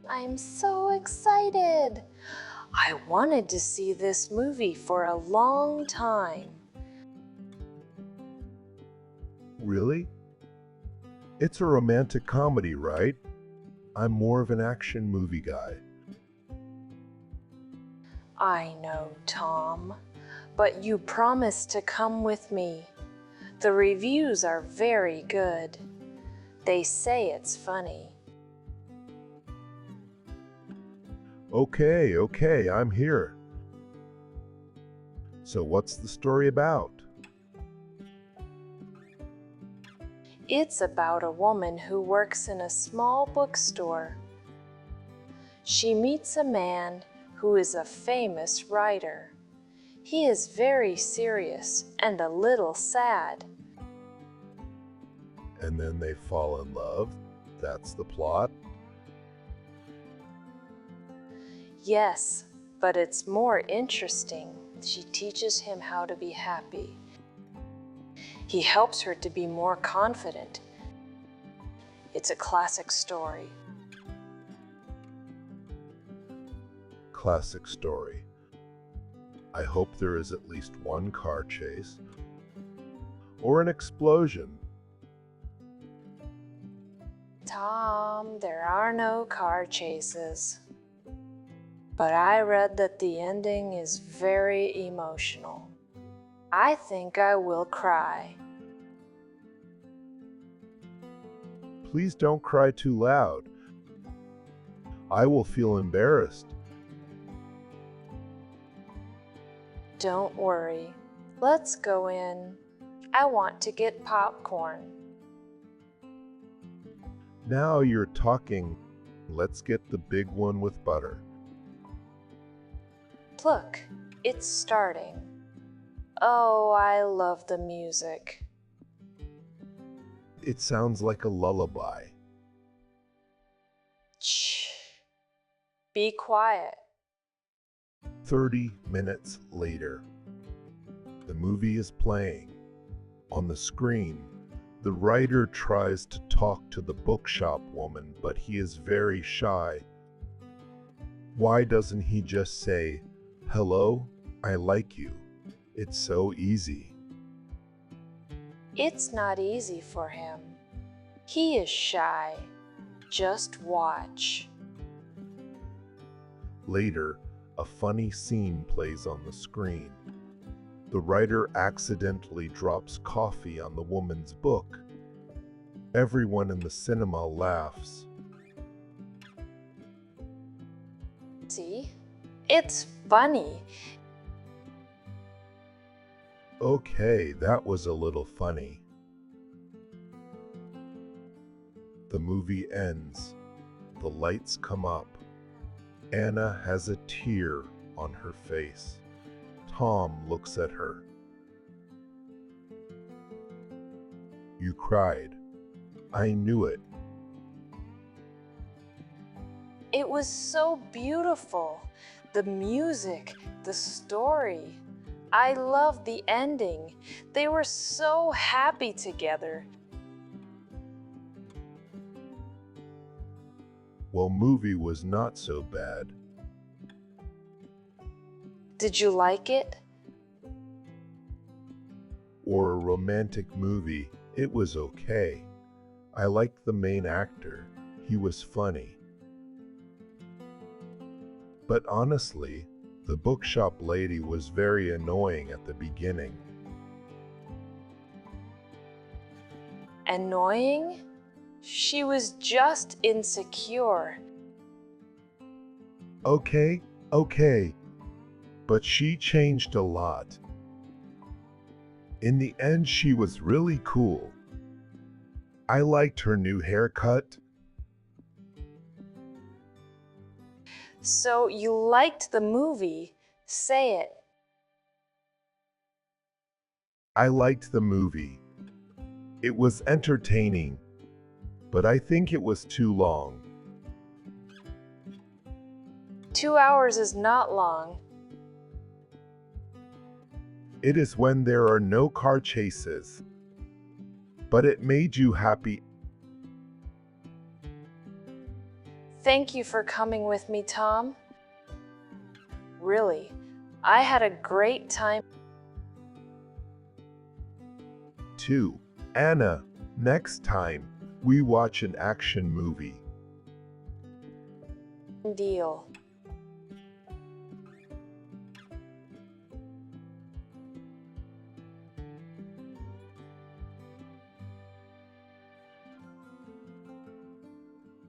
I'm so excited. I wanted to see this movie for a long time. Really? It's a romantic comedy, right? I'm more of an action movie guy. I know, Tom, but you promised to come with me. The reviews are very good. They say it's funny. Okay, I'm here. So what's the story about? It's about a woman who works in a small bookstore. She meets a man who is a famous writer. He is very serious and a little sad. And then they fall in love? That's the plot? Yes, but it's more interesting. She teaches him how to be happy. He helps her to be more confident. It's a classic story. Classic story. I hope there is at least one car chase. Or an explosion. Tom, there are no car chases. But I read that the ending is very emotional. I think I will cry. Please don't cry too loud. I will feel embarrassed. Don't worry. Let's go in. I want to get popcorn. Now you're talking. Let's get the big one with butter. Look, it's starting. Oh, I love the music. It sounds like a lullaby. Shh. Be quiet. 30 minutes later. The movie is playing. On the screen, the writer tries to talk to the bookshop woman, but he is very shy. Why doesn't he just say, "Hello, I like you"? It's so easy. It's not easy for him. He is shy. Just watch. Later, a funny scene plays on the screen. The writer accidentally drops coffee on the woman's book. Everyone in the cinema laughs. See? It's funny. Okay, that was a little funny. The movie ends. The lights come up. Anna has a tear on her face. Tom looks at her. You cried. I knew it. It was so beautiful. The music, the story. I loved the ending. They were so happy together. Well, movie was not so bad. Did you like it? Or a romantic movie, it was okay. I liked the main actor. He was funny. But honestly, the bookshop lady was very annoying at the beginning. Annoying? She was just insecure. Okay, but she changed a lot. In the end, she was really cool. I liked her new haircut. So you liked the movie? Say it. I liked the movie. It was entertaining, but I think it was too long. 2 hours is not long. It is when there are no car chases. But it made you happy. Thank you for coming with me, Tom. Really, I had a great time. 2. Anna, next time we watch an action movie. Deal.